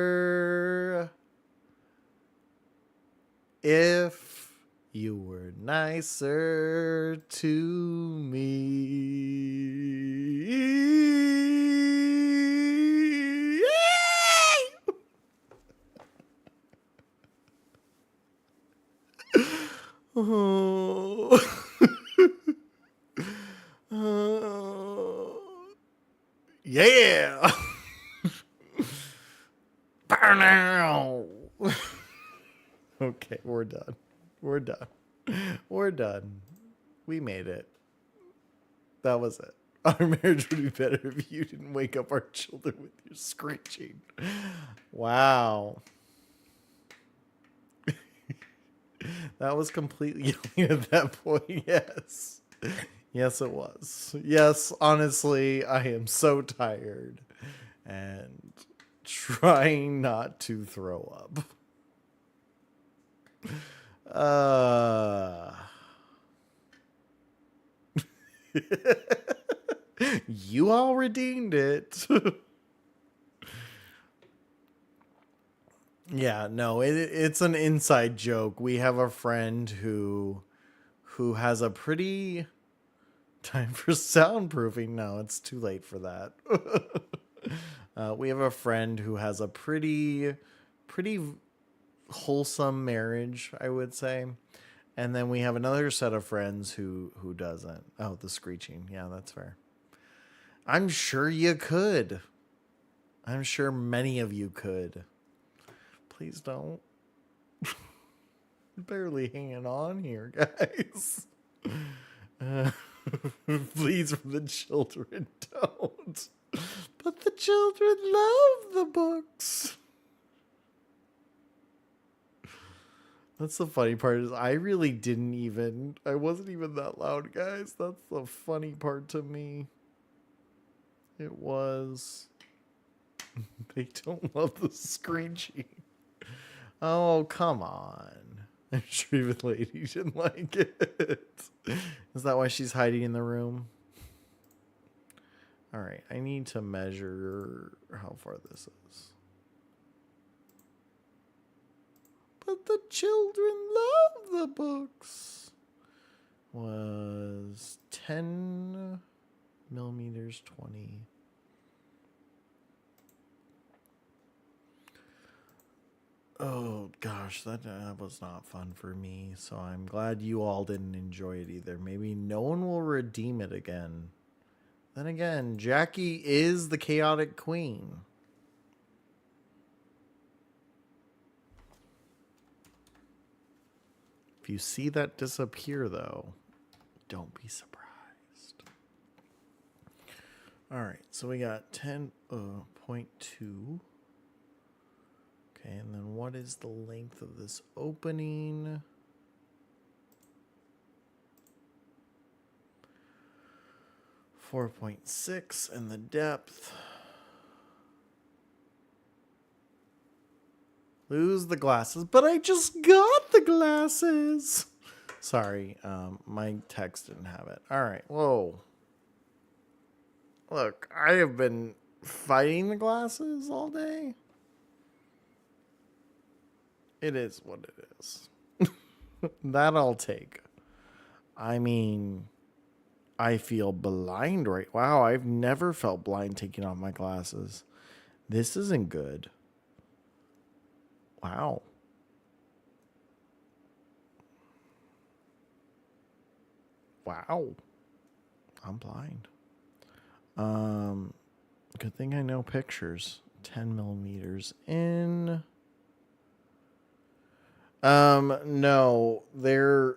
[SPEAKER 6] if you were nicer to me. Oh. Yeah. Okay, we're done. We're done. We're done. We made it. That was it. Our marriage would be better if you didn't wake up our children with your screeching. Wow. That was completely yelling at that point, yes. Yes, it was. Yes, honestly, I am so tired and trying not to throw up. You all redeemed it. Yeah, no, it's an inside joke. We have a friend who has a pretty time for soundproofing. No, it's too late for that. We have a friend who has a pretty wholesome marriage, I would say. And then we have another set of friends who doesn't. Oh, the screeching. Yeah, that's fair. I'm sure you could. I'm sure many of you could. Please don't. Barely hanging on here, guys. Please, for the children, don't. But the children love the books. That's the funny part is I wasn't even that loud, guys. That's the funny part to me. It was. They don't love the screeching. Oh, come on. I'm sure even Lady didn't like it. Is that why she's hiding in the room? All right, I need to measure how far this is. But the children love the books. Was 10 millimeters, 20. Oh gosh, that was not fun for me. So I'm glad you all didn't enjoy it either. Maybe no one will redeem it again. Then again, Jackie is the chaotic queen. If you see that disappear, though, don't be surprised. All right, so we got 10.2. Okay, and then what is the length of this opening? 4.6, and the depth. Lose the glasses, but I just got the glasses. Sorry, my text didn't have it. All right, whoa. Look, I have been fighting the glasses all day. It is what it is. That I'll take. I mean, I feel blind right. Wow, I've never felt blind taking off my glasses. This isn't good. Wow. Wow. I'm blind. Good thing I know pictures. 10 millimeters in. No, they're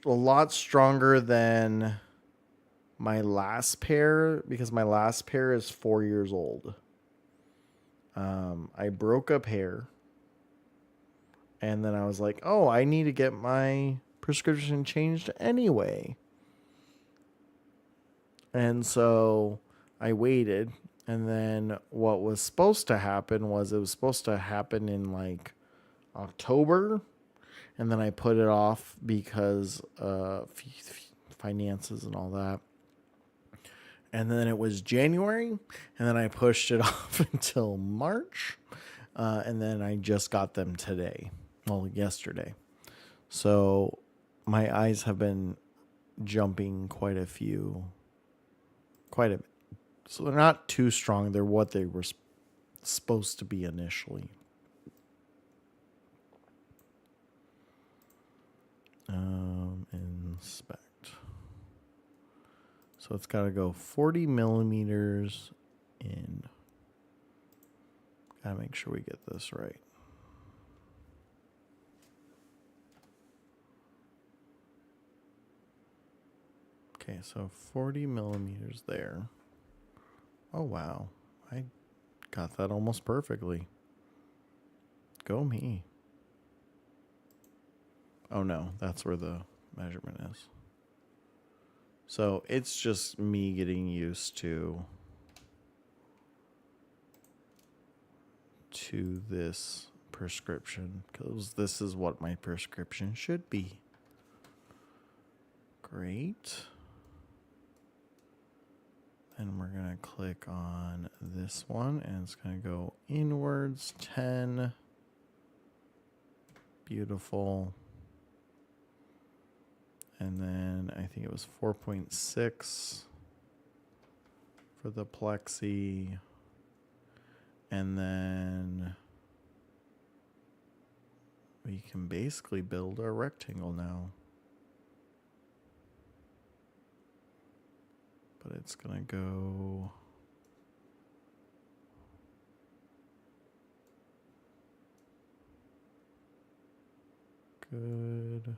[SPEAKER 6] a lot stronger than my last pair because my last pair is 4 years old. I broke a pair and then I was like, oh, I need to get my prescription changed anyway. And so I waited, and then what was supposed to happen was it was supposed to happen in like October, and then I put it off because finances and all that. And then it was January, and then I pushed it off until March, and then I just got them today. Well, yesterday. So my eyes have been jumping quite a bit. So they're not too strong. They're what they were supposed to be initially. Inspect. So it's got to go 40 millimeters in. Gotta make sure we get this right. Okay, so 40 millimeters there. Oh, wow. I got that almost perfectly. Go me. Oh, no. That's where the measurement is. So it's just me getting used to this prescription, because this is what my prescription should be. Great. And we're going to click on this one, and it's going to go inwards 10. Beautiful. And then I think it was 4.6 for the plexi. And then we can basically build a rectangle now. But it's going to go good.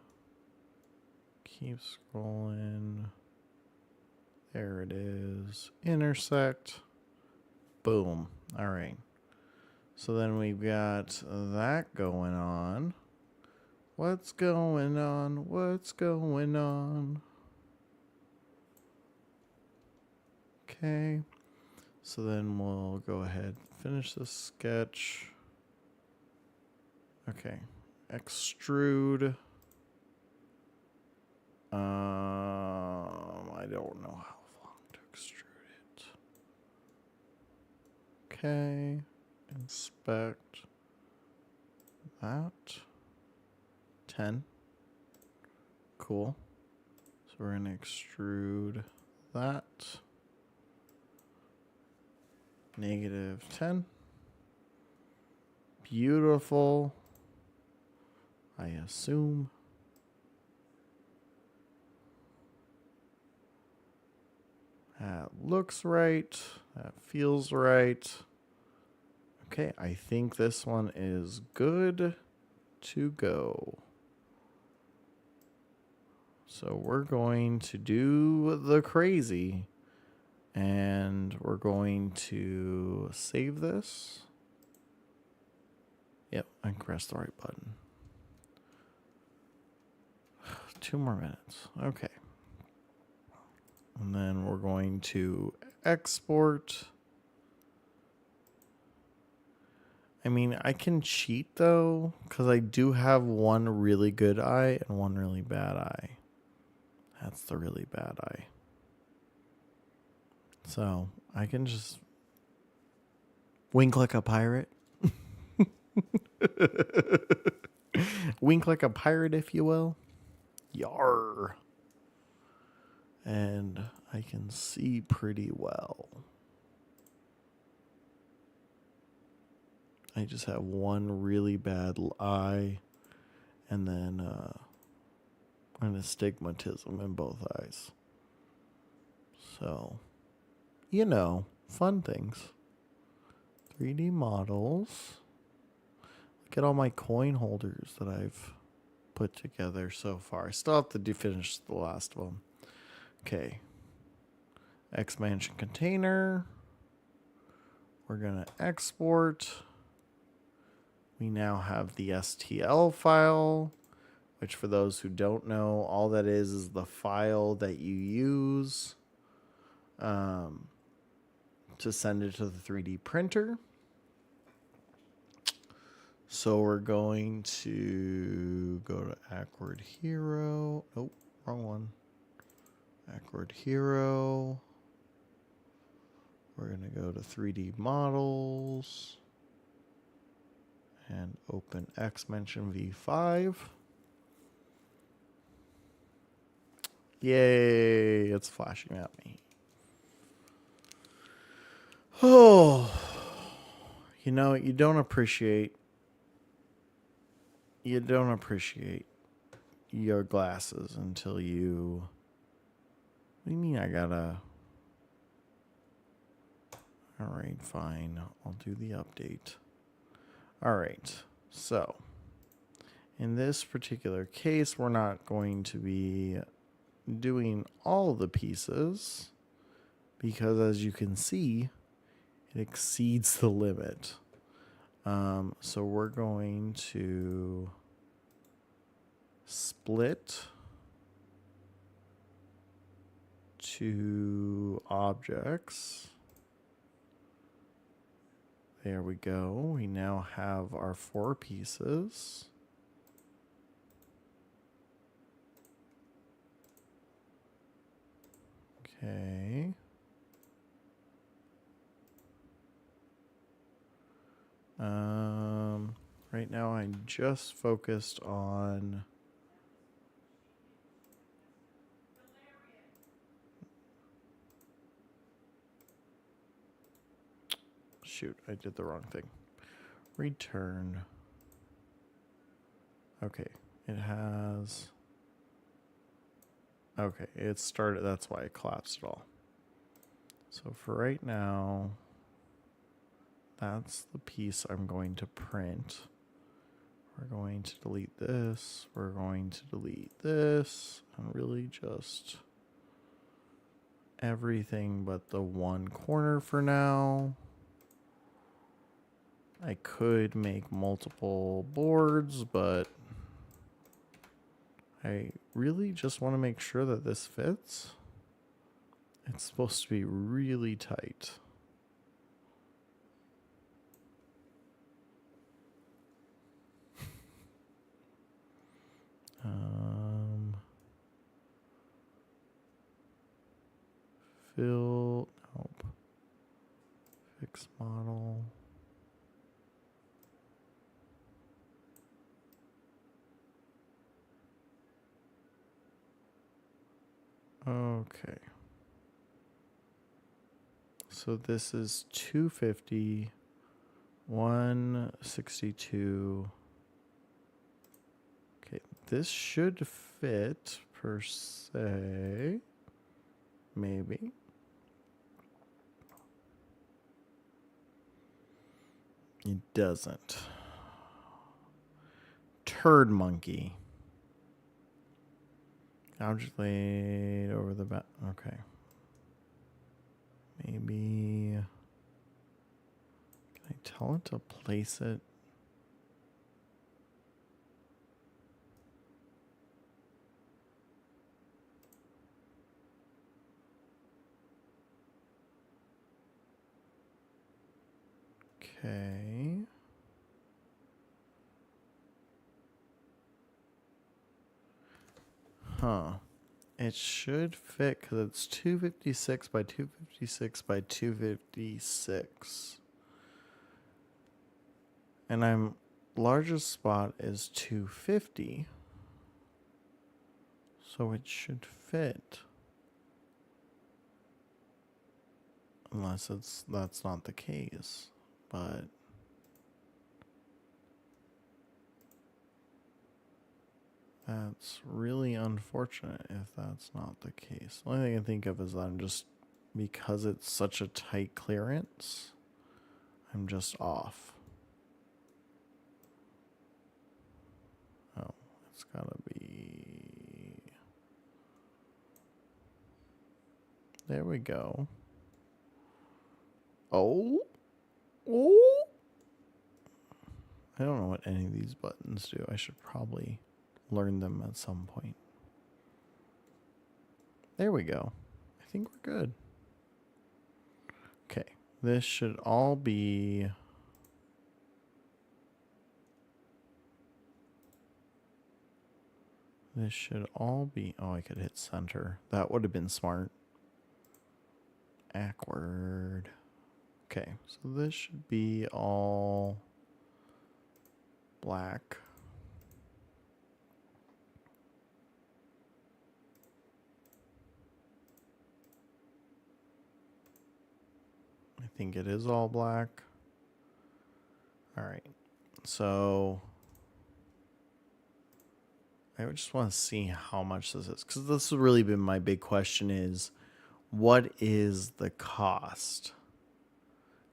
[SPEAKER 6] Keep scrolling. There it is. Intersect. Boom. All right. So then we've got that going on. What's going on? What's going on? Okay. So then we'll go ahead and finish this sketch. Okay. Extrude. I don't know how long to extrude it. Okay. Inspect that. 10. Cool. So we're going to extrude that. -10. Beautiful. I assume. That looks right. That feels right. Okay, I think this one is good to go. So we're going to do the crazy. And we're going to save this. Yep, I pressed the right button. 2 more minutes. Okay. And then we're going to export. I mean, I can cheat though, because I do have one really good eye and one really bad eye. That's the really bad eye. So I can just wink like a pirate. Wink like a pirate, if you will. Yar. And I can see pretty well. I just have one really bad eye and then an astigmatism in both eyes. So, you know, fun things. 3D models. Look at all my coin holders that I've put together so far. I still have to finish the last one. Okay. Expansion container. We're going to export. We now have the STL file, which for those who don't know, all that is the file that you use to send it to the 3D printer. So we're going to go to Addquote Hero. Nope, wrong one. Addquote Hero. We're going to go to 3D models and open Xmention V5. Yay, it's flashing at me. Oh, you know, you don't appreciate your glasses until you... What do you mean I gotta... Alright, fine. I'll do the update. Alright, so in this particular case, we're not going to be doing all the pieces because, as you can see, it exceeds the limit. So we're going to split two objects. There we go. We now have our 4 pieces. Okay. Right now I'm just focused on shoot, I did the wrong thing. Return. Okay, it has... Okay, it started, that's why it collapsed it all. So for right now, that's the piece I'm going to print. We're going to delete this. We're going to delete this. And really just everything but the one corner for now. I could make multiple boards, but I really just want to make sure that this fits. It's supposed to be really tight. Fill, nope. Fix model. Okay. So this is 250, 162. Okay, this should fit per se. Maybe. It doesn't. Turd monkey. Calculate over the back. Okay. Maybe. Can I tell it to place it? Okay. Huh. It should fit because it's 256 by 256 by 256. And I'm largest spot is 250. So it should fit. Unless that's not the case. But that's really unfortunate if that's not the case. The only thing I can think of is that I'm just, because it's such a tight clearance, I'm just off. Oh, it's gotta be. There we go. Oh. Oh. I don't know what any of these buttons do. I should probably learn them at some point. There we go. I think we're good. Okay. This should all be. This should all be. Oh, I could hit center. That would have been smart. Awkward. Okay, so this should be all black. I think it is all black. All right, so I just want to see how much this is, because this has really been my big question is, what is the cost?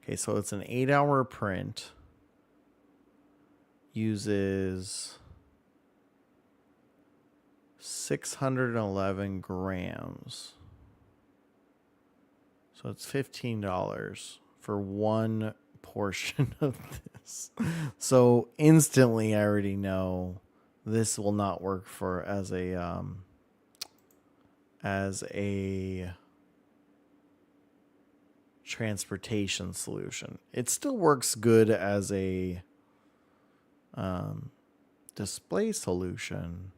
[SPEAKER 6] Okay, so it's an 8-hour print. Uses 611 grams. So it's $15 for one portion of this. So instantly I already know this will not work for as a transportation solution. It still works good as a display solution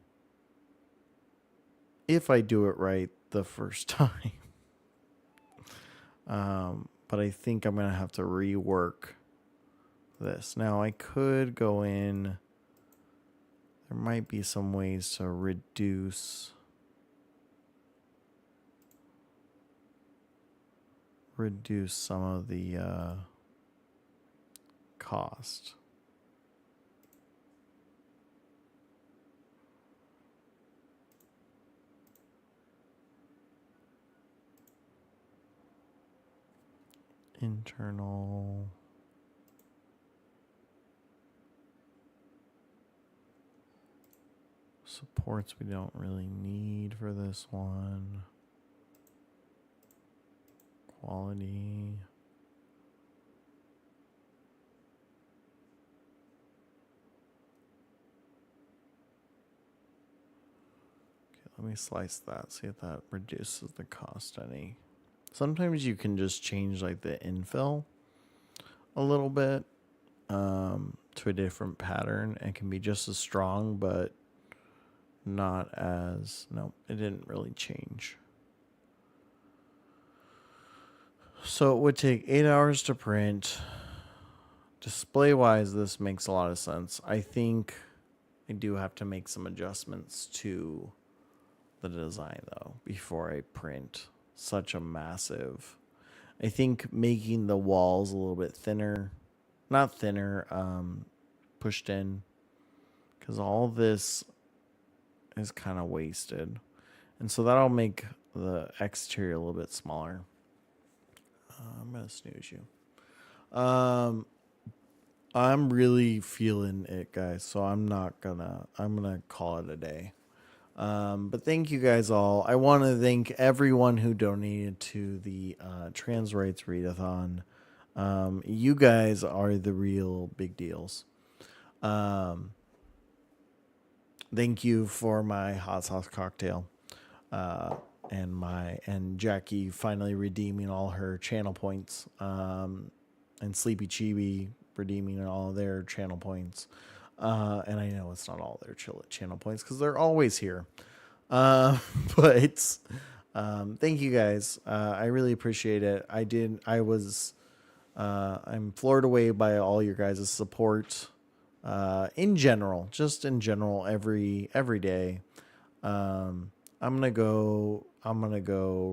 [SPEAKER 6] if I do it right the first time. But I think I'm gonna have to rework this. Now I could go in. There might be some ways to reduce some of the cost. Internal supports we don't really need for this one. Quality. Okay, let me slice that, see if that reduces the cost any. Sometimes you can just change like the infill a little bit to a different pattern. It can be just as strong, but not as, no, it didn't really change. So it would take 8 hours to print. Display wise, this makes a lot of sense. I think I do have to make some adjustments to the design though before I print such a massive. I think making the walls a little bit thinner, not thinner, pushed in, because all this is kind of wasted. And so that'll make the exterior a little bit smaller. I'm going to snooze you. I'm really feeling it, guys. So I'm going to call it a day. But thank you guys all. I want to thank everyone who donated to the Trans Rights Readathon. You guys are the real big deals. Thank you for my hot sauce cocktail. And Jackie finally redeeming all her channel points. and Sleepy Chibi redeeming all their channel points. And I know it's not all their channel points because they're always here. But thank you guys. I really appreciate it. I'm floored away by all your guys' support. In general, just in general, every day. I'm gonna go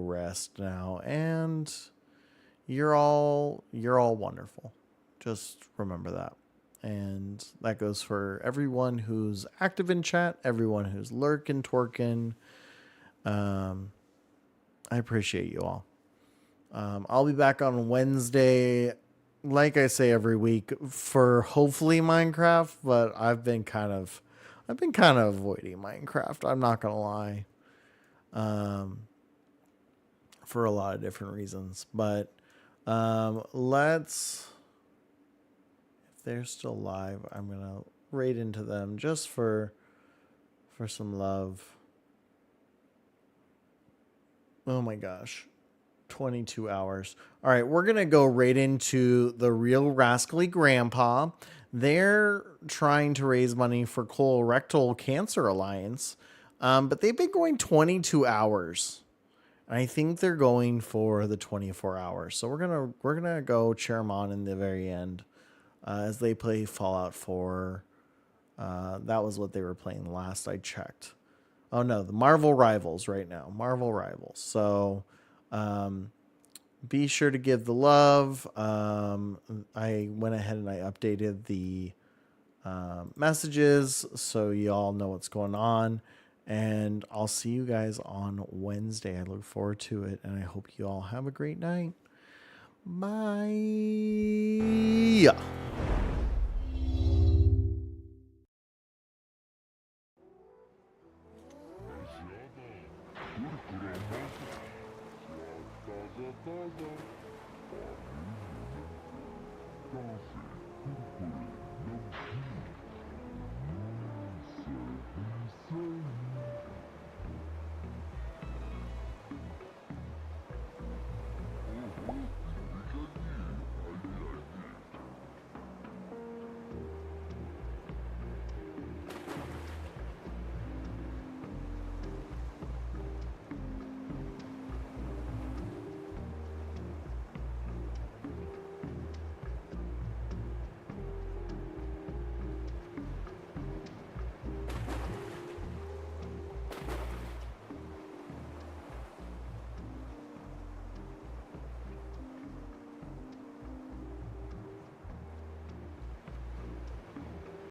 [SPEAKER 6] rest now, and you're all wonderful. Just remember that. And that goes for everyone who's active in chat, everyone who's lurking, twerking. I appreciate you all. I'll be back on Wednesday, like I say every week, for hopefully Minecraft, but I've been kind of avoiding Minecraft. I'm not gonna lie, for a lot of different reasons. But if they're still live, I'm gonna raid into them just for some love. Oh my gosh. 22 hours. All right, we're going to go right into the Real Rascally Grandpa. They're trying to raise money for Colorectal Cancer Alliance, but they've been going 22 hours. And I think they're going for the 24 hours. So we're gonna go cheer them on in the very end as they play Fallout 4. That was what they were playing last I checked. Oh no, the Marvel Rivals right now. Marvel Rivals. So be sure to give the love. I went ahead and I updated the messages so you all know what's going on. And I'll see you guys on Wednesday. I look forward to it, and I hope you all have a great night. Bye.
[SPEAKER 7] Café, púrpura,